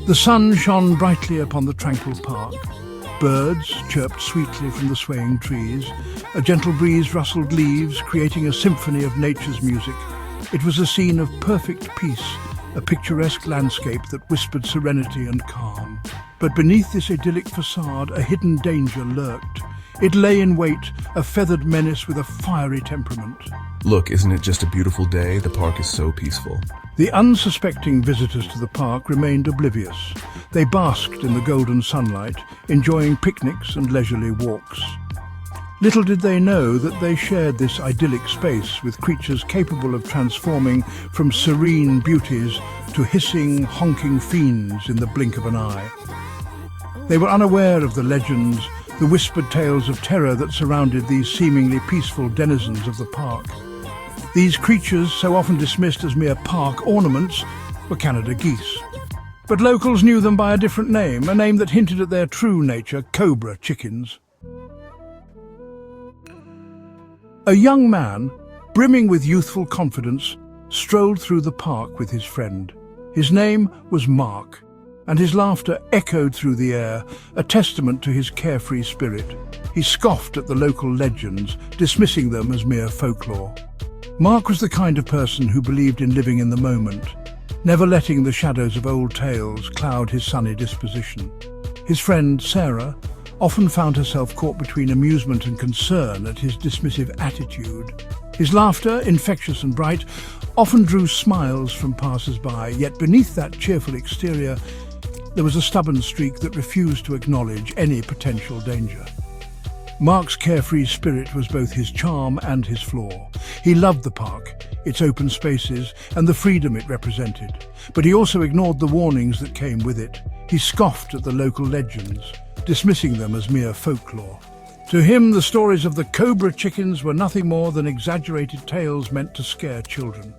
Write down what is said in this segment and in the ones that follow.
The sun shone brightly upon the tranquil park. Birds chirped sweetly from the swaying trees. A gentle breeze rustled leaves, creating a symphony of nature's music. It was a scene of perfect peace, a picturesque landscape that whispered serenity and calm. But beneath this idyllic facade, a hidden danger lurked. It lay in wait, a feathered menace with a fiery temperament. Look, isn't it just a beautiful day? The park is so peaceful. The unsuspecting visitors to the park remained oblivious. They basked in the golden sunlight, enjoying picnics and leisurely walks. Little did they know that they shared this idyllic space with creatures capable of transforming from serene beauties to hissing, honking fiends in the blink of an eye. They were unaware of the legends, the whispered tales of terror that surrounded these seemingly peaceful denizens of the park. These creatures, so often dismissed as mere park ornaments, were Canada geese. But locals knew them by a different name, a name that hinted at their true nature, Cobra chickens. A young man, brimming with youthful confidence, strolled through the park with his friend. His name was Mark, and his laughter echoed through the air, a testament to his carefree spirit. He scoffed at the local legends, dismissing them as mere folklore. Mark was the kind of person who believed in living in the moment, never letting the shadows of old tales cloud his sunny disposition. His friend, Sarah, often found herself caught between amusement and concern at his dismissive attitude. His laughter, infectious and bright, often drew smiles from passers-by, yet beneath that cheerful exterior, there was a stubborn streak that refused to acknowledge any potential danger. Mark's carefree spirit was both his charm and his flaw. He loved the park, its open spaces, and the freedom it represented. But he also ignored the warnings that came with it. He scoffed at the local legends, dismissing them as mere folklore. To him, the stories of the Cobra chickens were nothing more than exaggerated tales meant to scare children.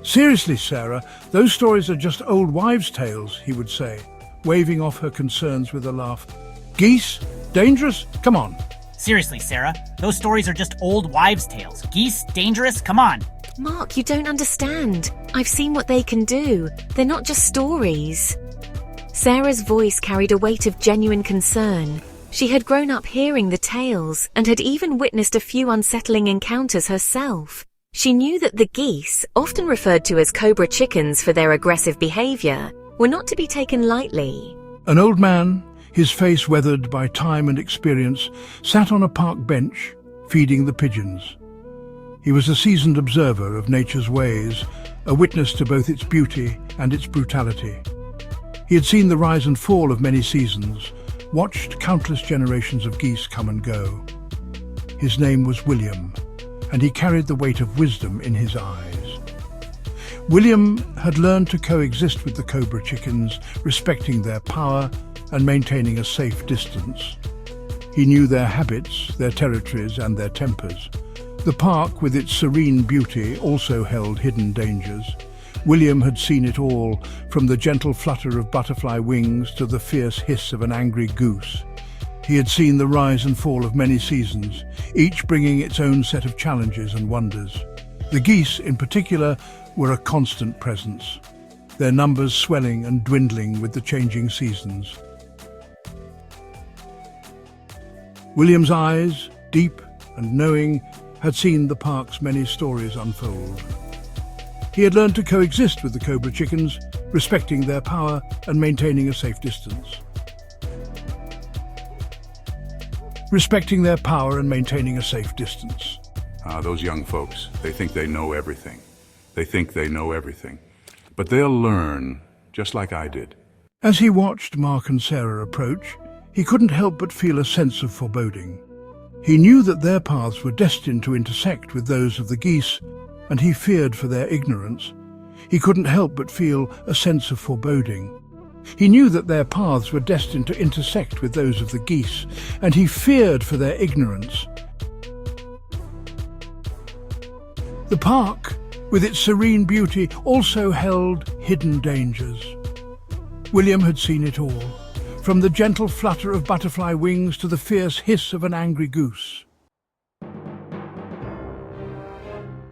"Seriously, Sarah, those stories are just old wives' tales," he would say, waving off her concerns with a laugh. "Geese? Dangerous? Come on." Seriously, Sarah, those stories are just old wives' tales. Geese? Dangerous? Come on. Mark, you don't understand. I've seen what they can do. They're not just stories. Sarah's voice carried a weight of genuine concern. She had grown up hearing the tales and had even witnessed a few unsettling encounters herself. She knew that the geese, often referred to as Cobra chickens for their aggressive behavior, were not to be taken lightly. An old man, his face weathered by time and experience, sat on a park bench, feeding the pigeons. He was a seasoned observer of nature's ways, a witness to both its beauty and its brutality. He had seen the rise and fall of many seasons, watched countless generations of geese come and go. His name was William, and he carried the weight of wisdom in his eyes. William had learned to coexist with the Cobra chickens, respecting their power and maintaining a safe distance. He knew their habits, their territories, and their tempers. The park, with its serene beauty, also held hidden dangers. William had seen it all, from the gentle flutter of butterfly wings to the fierce hiss of an angry goose. He had seen the rise and fall of many seasons, each bringing its own set of challenges and wonders. The geese, in particular, were a constant presence, their numbers swelling and dwindling with the changing seasons. William's eyes, deep and knowing, had seen the park's many stories unfold. He had learned to coexist with the Cobra chickens, respecting their power and maintaining a safe distance. Respecting their power and maintaining a safe distance. Those young folks, they think they know everything. They think they know everything. But they'll learn, just like I did. As he watched Mark and Sarah approach, he couldn't help but feel a sense of foreboding. He knew that their paths were destined to intersect with those of the geese, and he feared for their ignorance. He couldn't help but feel a sense of foreboding. He knew that their paths were destined to intersect with those of the geese, and he feared for their ignorance. The park, with its serene beauty, also held hidden dangers. William had seen it all, from the gentle flutter of butterfly wings to the fierce hiss of an angry goose.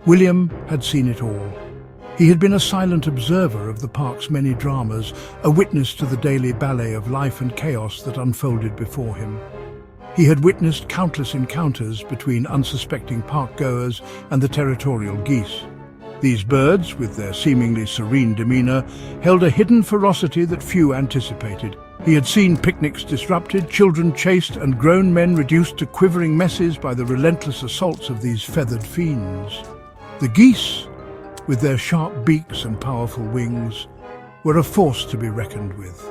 William had seen it all. He had been a silent observer of the park's many dramas, a witness to the daily ballet of life and chaos that unfolded before him. He had witnessed countless encounters between unsuspecting park-goers and the territorial geese. These birds, with their seemingly serene demeanor, held a hidden ferocity that few anticipated. He had seen picnics disrupted, children chased, and grown men reduced to quivering messes by the relentless assaults of these feathered fiends. The geese, with their sharp beaks and powerful wings, were a force to be reckoned with.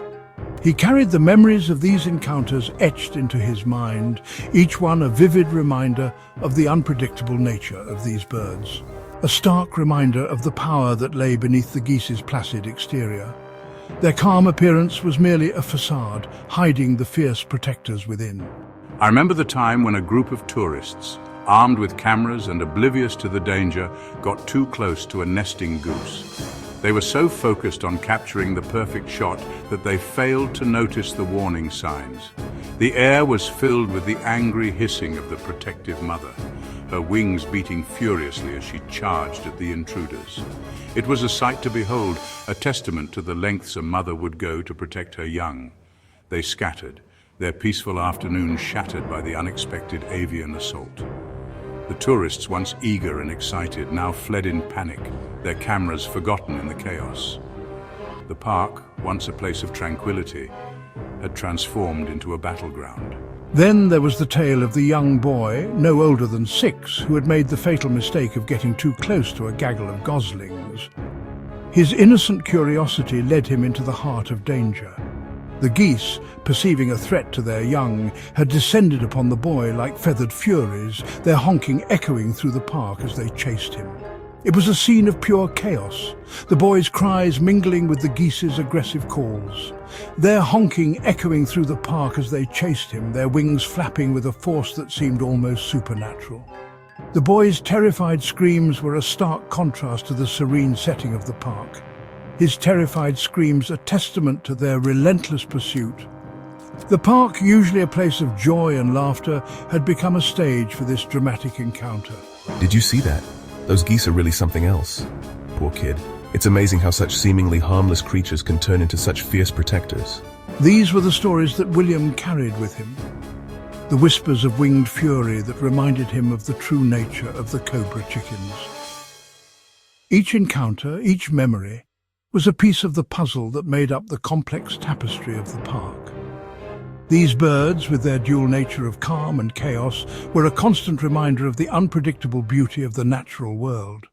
He carried the memories of these encounters etched into his mind, each one a vivid reminder of the unpredictable nature of these birds. A stark reminder of the power that lay beneath the geese's placid exterior. Their calm appearance was merely a facade, hiding the fierce protectors within. I remember the time when a group of tourists, armed with cameras and oblivious to the danger, got too close to a nesting goose. They were so focused on capturing the perfect shot that they failed to notice the warning signs. The air was filled with the angry hissing of the protective mother, her wings beating furiously as she charged at the intruders. It was a sight to behold, a testament to the lengths a mother would go to protect her young. They scattered, their peaceful afternoon shattered by the unexpected avian assault. The tourists, once eager and excited, now fled in panic, their cameras forgotten in the chaos. The park, once a place of tranquility, had transformed into a battleground. Then there was the tale of the young boy, no older than 6, who had made the fatal mistake of getting too close to a gaggle of goslings. His innocent curiosity led him into the heart of danger. The geese, perceiving a threat to their young, had descended upon the boy like feathered furies, their honking echoing through the park as they chased him. It was a scene of pure chaos, the boy's cries mingling with the geese's aggressive calls. Their honking echoing through the park as they chased him, their wings flapping with a force that seemed almost supernatural. The boy's terrified screams were a stark contrast to the serene setting of the park. His terrified screams a testament to their relentless pursuit. The park, usually a place of joy and laughter, had become a stage for this dramatic encounter. Did you see that? Those geese are really something else. Poor kid. It's amazing how such seemingly harmless creatures can turn into such fierce protectors. These were the stories that William carried with him. The whispers of winged fury that reminded him of the true nature of the Cobra chickens. Each encounter, each memory, was a piece of the puzzle that made up the complex tapestry of the park. These birds, with their dual nature of calm and chaos, were a constant reminder of the unpredictable beauty of the natural world.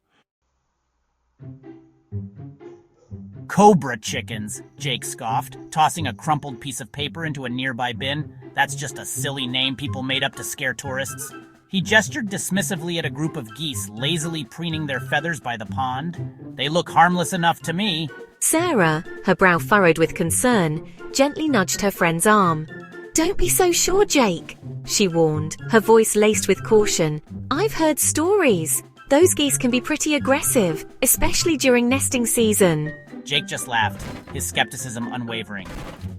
Cobra chickens, Jake scoffed, tossing a crumpled piece of paper into a nearby bin. That's just a silly name people made up to scare tourists. He gestured dismissively at a group of geese lazily preening their feathers by the pond. They look harmless enough to me. Sarah, her brow furrowed with concern, gently nudged her friend's arm. "Don't be so sure, Jake," she warned, her voice laced with caution. "I've heard stories. Those geese can be pretty aggressive, especially during nesting season." Jake just laughed, his skepticism unwavering.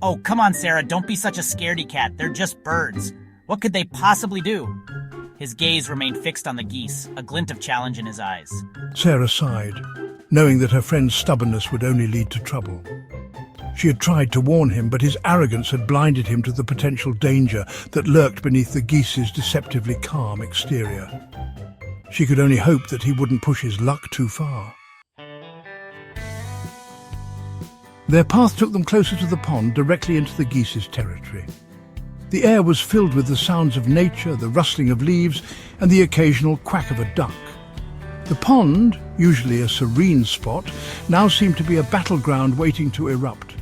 "Oh, come on, Sarah, don't be such a scaredy cat. They're just birds. What could they possibly do?" His gaze remained fixed on the geese, a glint of challenge in his eyes. Sarah sighed, knowing that her friend's stubbornness would only lead to trouble. She had tried to warn him, but his arrogance had blinded him to the potential danger that lurked beneath the geese's deceptively calm exterior. She could only hope that he wouldn't push his luck too far. Their path took them closer to the pond, directly into the geese's territory. The air was filled with the sounds of nature, the rustling of leaves, and the occasional quack of a duck. The pond, usually a serene spot, now seemed to be a battleground waiting to erupt.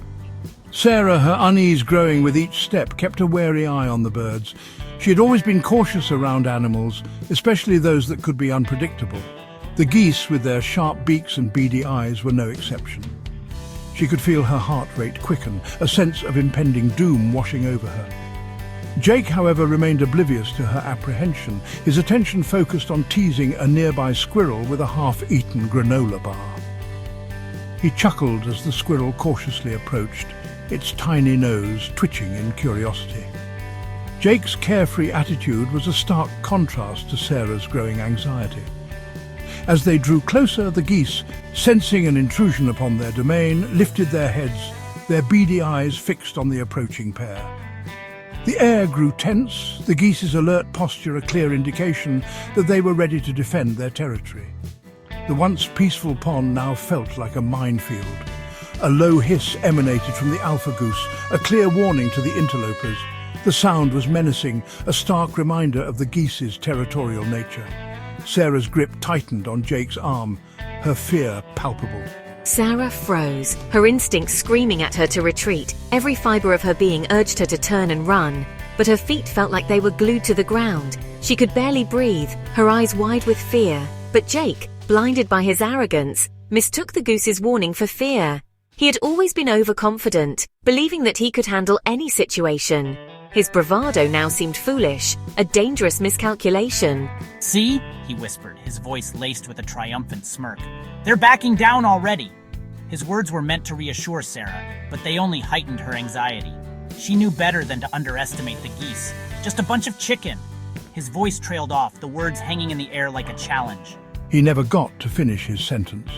Sarah, her unease growing with each step, kept a wary eye on the birds. She had always been cautious around animals, especially those that could be unpredictable. The geese, with their sharp beaks and beady eyes, were no exception. She could feel her heart rate quicken, a sense of impending doom washing over her. Jake, however, remained oblivious to her apprehension, his attention focused on teasing a nearby squirrel with a half-eaten granola bar. He chuckled as the squirrel cautiously approached, its tiny nose twitching in curiosity. Jake's carefree attitude was a stark contrast to Sarah's growing anxiety. As they drew closer, the geese, sensing an intrusion upon their domain, lifted their heads, their beady eyes fixed on the approaching pair. The air grew tense, the geese's alert posture a clear indication that they were ready to defend their territory. The once peaceful pond now felt like a minefield. A low hiss emanated from the alpha goose, a clear warning to the interlopers. The sound was menacing, a stark reminder of the geese's territorial nature. Sarah's grip tightened on Jake's arm, her fear palpable. Sarah froze, her instincts screaming at her to retreat. Every fiber of her being urged her to turn and run, but her feet felt like they were glued to the ground. She could barely breathe, her eyes wide with fear. But Jake, blinded by his arrogance, mistook the goose's warning for fear. He had always been overconfident, believing that he could handle any situation. His bravado now seemed foolish, a dangerous miscalculation. See? He whispered, his voice laced with a triumphant smirk. They're backing down already. His words were meant to reassure Sarah, but they only heightened her anxiety. She knew better than to underestimate the geese. Just a bunch of chicken. His voice trailed off, the words hanging in the air like a challenge. He never got to finish his sentence.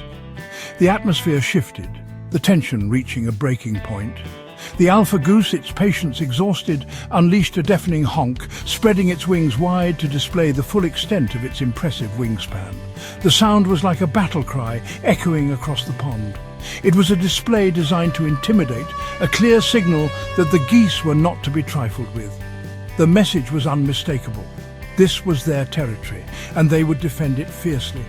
The atmosphere shifted, the tension reaching a breaking point. The alpha goose, its patience exhausted, unleashed a deafening honk, spreading its wings wide to display the full extent of its impressive wingspan. The sound was like a battle cry echoing across the pond. It was a display designed to intimidate, a clear signal that the geese were not to be trifled with. The message was unmistakable. This was their territory, and they would defend it fiercely.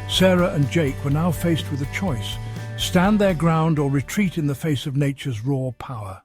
Sarah and Jake were now faced with a choice: stand their ground or retreat in the face of nature's raw power.